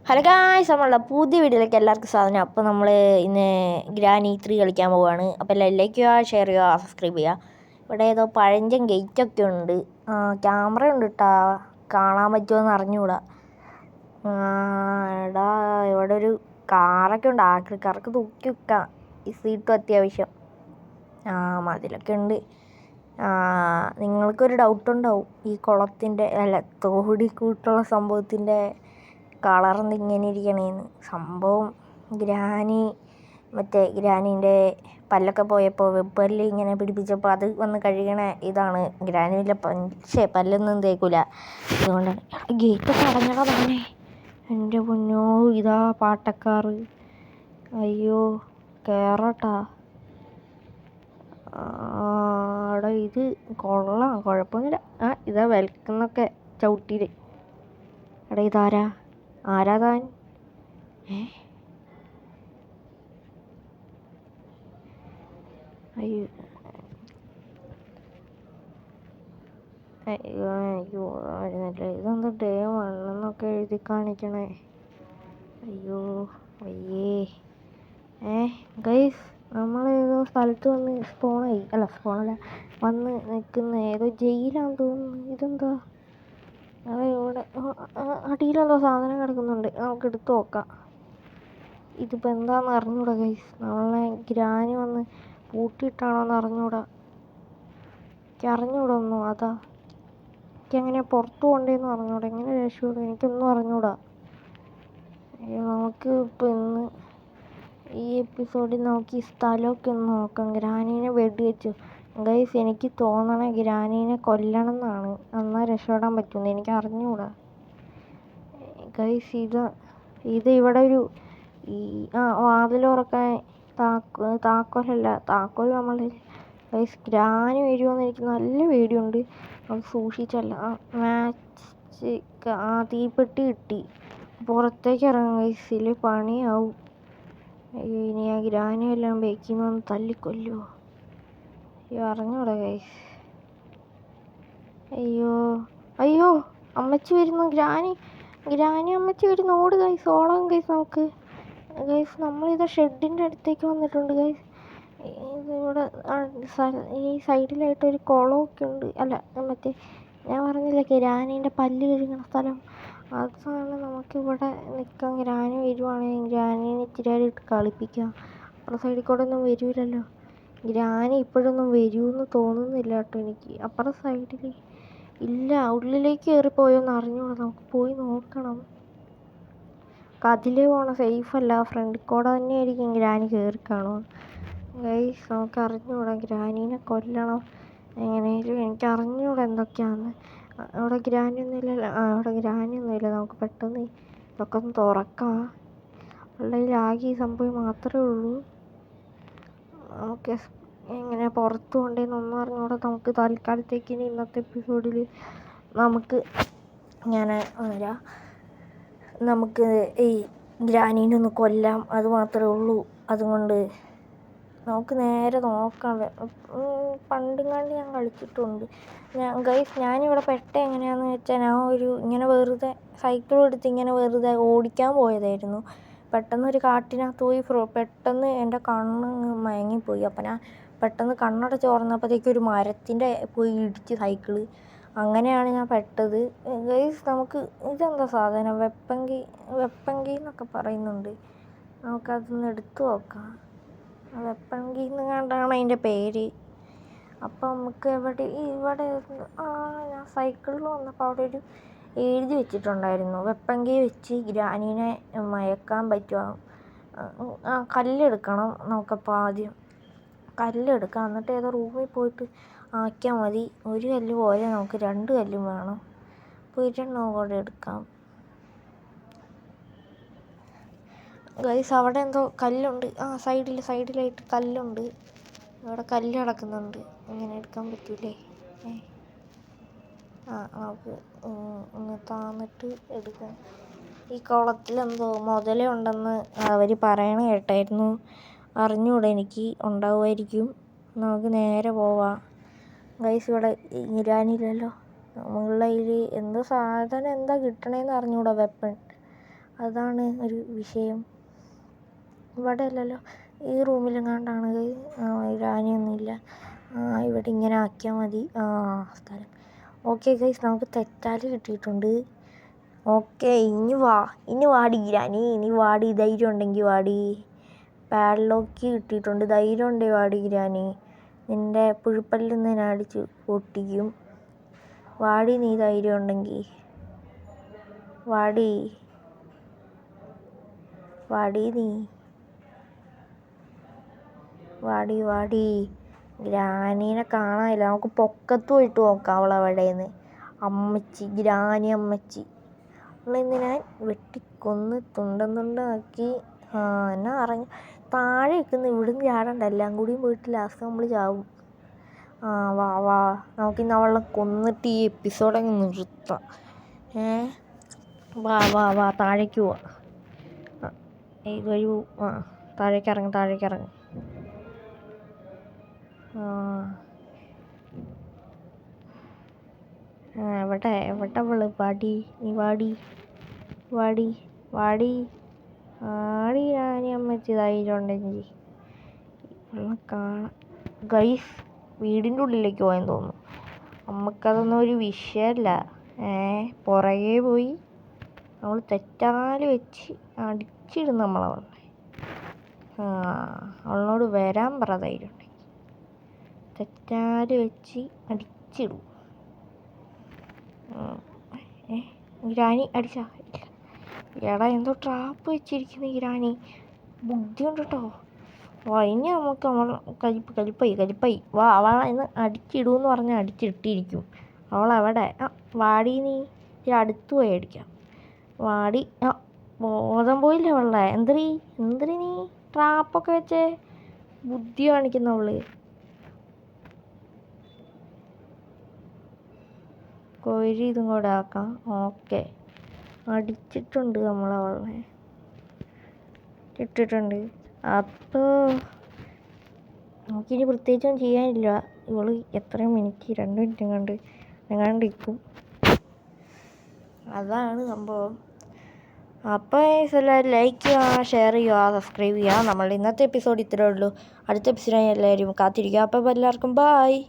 Hello guys, നമ്മളുടെ പുതിയ വീഡിയോയിലേക്ക് എല്ലാവർക്കും സ്വാഗതം. അപ്പോൾ നമ്മൾ ഇന്ന് ഗ്രാനി 3 കളിക്കാൻ പോവുകയാണ്. അപ്പോൾ എല്ലാം ലൈക്ക് ചെയ്യുക, ഷെയർ ചെയ്യുക, സബ്സ്ക്രൈബ് ചെയ്യുക. ഇവിടെ ഏതോ പഴഞ്ചൻ ഗേറ്റൊക്കെ ഉണ്ട്. ക്യാമറ ഉണ്ട് കേട്ടോ, കാണാൻ പറ്റുമോയെന്ന് അറിഞ്ഞുകൂടാ. എടാ, ഇവിടെ ഒരു കാറൊക്കെ ഉണ്ട്. ആക്രിക്കാർക്ക് തൂക്കി വെക്കാം ഈ സീറ്റും അത്യാവശ്യം. മതിലൊക്കെ ഉണ്ട്. നിങ്ങൾക്കൊരു ഡൗട്ടുണ്ടാവും, ഈ കുളത്തിൻ്റെ തോടിക്കൂട്ടുള്ള സംഭവത്തിൻ്റെ കളറെന്ത് ഇങ്ങനെ ഇരിക്കണേന്ന്. സംഭവം ഗ്രാനീൻ്റെ പല്ലൊക്കെ പോയപ്പോൾ വെപ്പല്ല് ഇങ്ങനെ പിടിപ്പിച്ചപ്പോൾ അത് വന്ന് കഴുകണ ഇതാണ്. ഗ്രാനിയിലെ പല്ലൊന്നും തേക്കില്ല, അതുകൊണ്ടാണ്. ഗേറ്റൊക്കെ അടഞ്ഞടാ തന്നെ. എൻ്റെ പൊന്നോ, ഇതാ പാട്ടക്കാറ്. അയ്യോ, കയറട്ടാ. അവിടെ ഇത് കൊള്ളാം, കുഴപ്പമൊന്നുമില്ല. ഇതാ വെൽക്കുന്നൊക്കെ ചവിട്ടിയിൽ. എടാ, ഇതാരാ? ആരാ താൻ? അയ്യോ അയ്യോ അയ്യോ, വരുന്നില്ല. ഇതെന്താ ഡേ 1 എന്നൊക്കെ എഴുതി കാണിക്കണേ? അയ്യോ അയ്യേ. ഗൈസ്, നമ്മളേതോ സ്ഥലത്ത് വന്ന് സ്പോണല്ല വന്ന് നിൽക്കുന്ന ഏതോ ജയിലാന്ന് തോന്നുന്നു. ഇതെന്താ? ഇവിടെ അടിയിലെന്തോ സാധനം കിടക്കുന്നുണ്ട്, നമുക്ക് എടുത്ത് നോക്കാം. ഇതിപ്പോൾ എന്താണെന്ന് അറിഞ്ഞൂടാ ഗൈസ്. നമ്മളെ ഗ്രാനി വന്ന് പൂട്ടിയിട്ടാണോന്ന് അറിഞ്ഞൂടാ. ഒന്നും. അതാ എനിക്കെങ്ങനെ പുറത്ത് പോകണ്ടേന്ന് അറിഞ്ഞൂടാ, എങ്ങനെ രക്ഷപ്പെടും എനിക്കൊന്നും അറിഞ്ഞൂടാ. നമുക്ക് ഇപ്പോൾ ഇന്ന് ഈ എപ്പിസോഡിൽ നമുക്ക് ഈ സ്ഥലമൊക്കെ ഒന്ന് നോക്കാം. ഗ്രാനീനെ വെടിവെച്ചു ഗൈസ്. എനിക്ക് തോന്നണേ ഗ്രാനീനെ കൊല്ലണം എന്നാണ്, എന്നാൽ രക്ഷപ്പെടാൻ പറ്റുമെന്ന് എനിക്ക് അറിഞ്ഞൂടാ ഗൈസ്. ഇത് ഇവിടെ ഒരു വാതിൽ തുറക്കാൻ താക്കോൽ നമ്മൾ ഗൈസ്. ഗ്രാനി വരുമോയെന്ന് എനിക്ക് നല്ല പേടിയുണ്ട്. അത് സൂക്ഷിച്ചല്ല. തീപ്പെട്ടി കിട്ടി, പുറത്തേക്ക് ഇറങ്ങും ഗൈസിൽ പണിയാവും. ഇനി ആ ഗ്രാനി എല്ലാം ബേക്കിൽ നിന്ന് തല്ലിക്കൊല്ലുമോ? അറിഞ്ഞൂടാ ഗൈസ്. അയ്യോ അയ്യോ, അമ്മച്ചി വരുന്നു. ഗ്രാനി അമ്മച്ചി വരുന്നു. ഓട് ഗൈസ്, ഓടാം ഗൈസ് നമുക്ക്. ഗൈസ്, നമ്മളിത് ഷെഡിൻ്റെ അടുത്തേക്ക് വന്നിട്ടുണ്ട് ഗൈസ്. ഇതിവിടെ ഈ സൈഡിലായിട്ട് ഒരു കുളമൊക്കെ ഉണ്ട്. മറ്റേ ഞാൻ പറഞ്ഞില്ലേ ഗ്രാനീൻ്റെ പല്ല് കഴുകുന്ന സ്ഥലം, അതാണ്. നമുക്കിവിടെ നിൽക്കാം. ഗ്രാനി വരുവാണെങ്കിൽ ഗ്രാനീനെ ഇച്ചിരി ഇട്ട് കളിപ്പിക്കാം. അപ്പുറത്തെ സൈഡിൽ കൂടെ ഒന്നും വരില്ലല്ലോ. ഗ്രാനി ഇപ്പോഴൊന്നും വരുമെന്ന് തോന്നുന്നില്ല കേട്ടോ എനിക്ക്. അപ്പുറത്തെ സൈഡിൽ ഇല്ല, ഉള്ളിലേക്ക് കയറിപ്പോയോന്ന് അറിഞ്ഞൂടാ. നമുക്ക് പോയി നോക്കണം. അതിലേ പോകണം, സേഫല്ല. ഫ്രണ്ടിൽ കൂടെ തന്നെയായിരിക്കും ഗ്രാനി കയറി കാണുമോ ഗൈസ്. നമുക്ക് അറിഞ്ഞൂടാ. ഗ്രാനീനെ കൊല്ലണം എങ്ങനെയും. എനിക്ക് അറിഞ്ഞൂടാ എന്തൊക്കെയാണെന്ന്. അവിടെ ഗ്രാനിയൊന്നുമില്ല. നമുക്ക് പെട്ടെന്ന് ഇതൊക്കെ ഒന്ന് തുറക്കാം. ഉള്ളിൽ ആകെ ഈ സംഭവം മാത്രമേ ഉള്ളൂ. നമുക്ക് എങ്ങനെ പുറത്ത് കൊണ്ടേന്നൊന്നും അറിഞ്ഞൂടാ. നമുക്ക് തൽക്കാലത്തേക്ക് ഇന്നത്തെ എപ്പിസോഡിൽ നമുക്ക് ഈ ഗ്രാനീനെ ഒന്ന് കൊല്ലാം, അത് മാത്രമേ ഉള്ളൂ. അതുകൊണ്ട് നമുക്ക് നേരെ നോക്കാം. പണ്ടെങ്ങാണ്ട് ഞാൻ കളിച്ചിട്ടുണ്ട് ഗൈസ്. ഞാനിവിടെ പെട്ട എങ്ങനെയാണെന്ന് വെച്ചാൽ, ഞാൻ ഇങ്ങനെ വെറുതെ സൈക്കിൾ എടുത്ത് ഇങ്ങനെ വെറുതെ ഓടിക്കാൻ പോയതായിരുന്നു. പെട്ടെന്ന് ഒരു കാട്ടിനകത്ത് പോയി പെട്ടെന്ന് എൻ്റെ കണ്ണ് മയങ്ങിപ്പോയി. അപ്പം ഞാൻ പെട്ടെന്ന് കണ്ണടച്ച് തുറന്നപ്പോഴത്തേക്കും ഒരു മരത്തിൻ്റെ പോയി ഇടിച്ച് സൈക്കിള്. അങ്ങനെയാണ് ഞാൻ പെട്ടത് ഗൈസ്. നമുക്ക് ഇതെന്താ സാധനം? വെപ്പൻ കീ എന്നൊക്കെ പറയുന്നുണ്ട്. നമുക്കതൊന്ന് എടുത്തു നോക്കാം. വെപ്പൻ കീ എന്ന് കണ്ടാണ് അതിൻ്റെ പേര്. അപ്പം നമുക്ക് ഇവിടെ ഞാൻ സൈക്കിളിൽ വന്നപ്പോൾ അവിടെ ഒരു എഴുതി വെച്ചിട്ടുണ്ടായിരുന്നു, വെപ്പൻ കീ വെച്ച് ഗ്രാനീനെ മയക്കാൻ പറ്റുമോ. കല്ലെടുക്കണം നമുക്കപ്പോൾ. ആദ്യം കല്ലെടുക്കാം, എന്നിട്ട് ഏതോ റൂമിൽ പോയിട്ട് ആക്കിയാൽ മതി. ഒരു കല്ല് പോലെ നമുക്ക് 2 കല്ലും വേണം. അപ്പോൾ 2 കൂടെ എടുക്കാം ഗൈസ്. അവിടെ എന്തോ കല്ലുണ്ട്. സൈഡിലായിട്ട് കല്ലുണ്ട്. ഇവിടെ കല്ല് കിടക്കുന്നുണ്ട്. ഇങ്ങനെ എടുക്കാൻ പറ്റൂലേ? നമുക്ക് ഒന്ന് താന്നിട്ട് എടുക്കാം. ഈ കുളത്തിലെന്തോ മുതല ഉണ്ടെന്ന് അവർ പറയണ കേട്ടായിരുന്നു. അറിഞ്ഞൂടെ, എനിക്ക് ഉണ്ടാവുമായിരിക്കും. നമുക്ക് നേരെ പോവാം ഗൈസ്. ഇവിടെ ഗ്രാനിയില്ലല്ലോ. നമ്മളുടെ കയ്യിൽ എന്തോ സാധനം എന്താ കിട്ടണേന്ന് അറിഞ്ഞൂടാ. വെപ്പൺ അതാണ് ഒരു വിഷയം. ഇവിടെ അല്ലല്ലോ, ഈ റൂമിലെങ്ങാണ്ടാണ്. ഗ്രാനിയൊന്നുമില്ല. ഇവിടെ ഇങ്ങനെ ആക്കിയാൽ മതി. സ്ഥലം ഓക്കെ ഗൈസ്, നമുക്ക് തെറ്റാല് കിട്ടിയിട്ടുണ്ട്. ഓക്കെ, ഇനി വാടി ഗ്രാനി, ഇനി വാടി. ധൈര്യം ഉണ്ടെങ്കിൽ വാടി. പാഡ്ലോക്ക് കിട്ടിയിട്ടുണ്ട്. ധൈര്യം ഉണ്ടെങ്കിൽ വാടി ഗ്രാനി. നിൻ്റെ പുഴുപ്പല്ലിൽ നിന്ന് ഞാൻ അടിച്ച് പൊട്ടിക്കും. വാടി നീ, ധൈര്യം ഉണ്ടെങ്കിൽ വാടി. നീ വാടി. ഗ്രാനീനെ കാണാനില്ല. നമുക്ക് പൊക്കത്ത് പോയിട്ട് നോക്കാം അവളെവിടെയെന്ന്. ഗ്രാനി അമ്മച്ചി അവളിന്ന് ഞാൻ വെട്ടിക്കൊന്ന് തുണ്ടാക്കി. എന്നാ പറഞ്ഞു, താഴെ നിൽക്കുന്ന ഇവിടുന്ന് ചാടണ്ട, എല്ലാം കൂടിയും പോയിട്ട് ലാസ്റ്റ് നമ്മൾ ചാവും. വാ നമുക്കിന്ന് അവളെ കൊന്നിട്ട് ഈ എപ്പിസോഡങ്ങ് നിർത്താം. വാ താഴേക്ക് പോവാ. ഇതുവഴി താഴേക്ക് ഇറങ്ങ്. എവിടെ അവള്? നീ വാടി ഞാനി അമ്മച്ചി. ധൈര്യം ഉണ്ടെങ്കിൽ കാണാം. ഗൈസ്, വീടിൻ്റെ ഉള്ളിലേക്ക് പോയെന്ന് തോന്നുന്നു. നമുക്കതൊന്നും ഒരു വിഷയമല്ല. പുറകെ പോയി നമ്മൾ തെറ്റാല് വെച്ച് അടിച്ചിടും നമ്മളവളെ. അവളോട് വരാൻ പറ, ധൈര്യം ഉണ്ടെങ്കിൽ. തെറ്റാല് വെച്ച് അടിച്ചിടും. ഗ്രാനി അടിച്ചാ? എടാ, എന്തോ ട്രാപ്പ് വെച്ചിരിക്കുന്ന ഗ്രാനി. ബുദ്ധിയുണ്ട് കേട്ടോ. ഇനി നമുക്ക് കലിപ്പായി. വാ, അവളെ ഇന്ന് അടിച്ചിടുമെന്ന് പറഞ്ഞാൽ അടിച്ചിട്ടിരിക്കും. അവളെവിടെ? വാടി നീ. അടുത്ത് പോയി അടിക്കാം. വാടി. ബോധം പോയില്ലേ അവളുടെ? എന്തിരി നീ ട്രാപ്പൊക്കെ വെച്ചേ? ബുദ്ധി കാണിക്കുന്നവള്. കോരി ഇതും കൂടെ ആക്കാം. ഓക്കെ, അടിച്ചിട്ടുണ്ട് നമ്മളവളെ. ഇട്ടിട്ടുണ്ട്. അപ്പോൾ നമുക്കിനി പ്രത്യേകിച്ചൊന്നും ചെയ്യാനില്ല. ഇവള് എത്രയും മിനിറ്റ് 2 മിനിറ്റ് എങ്ങാണ്ടിരിക്കും. അതാണ് സംഭവം. അപ്പോൾ എല്ലാവരും ലൈക്ക് ചെയ്യുക, ഷെയർ ചെയ്യുക, സബ്സ്ക്രൈബ് ചെയ്യുക. നമ്മൾ ഇന്നത്തെ എപ്പിസോഡ് ഇത്രയേ ഉള്ളൂ. അടുത്ത എപ്പിസോഡിനായി എല്ലാവരും കാത്തിരിക്കുക. അപ്പോൾ എല്ലാവർക്കും ബായ്.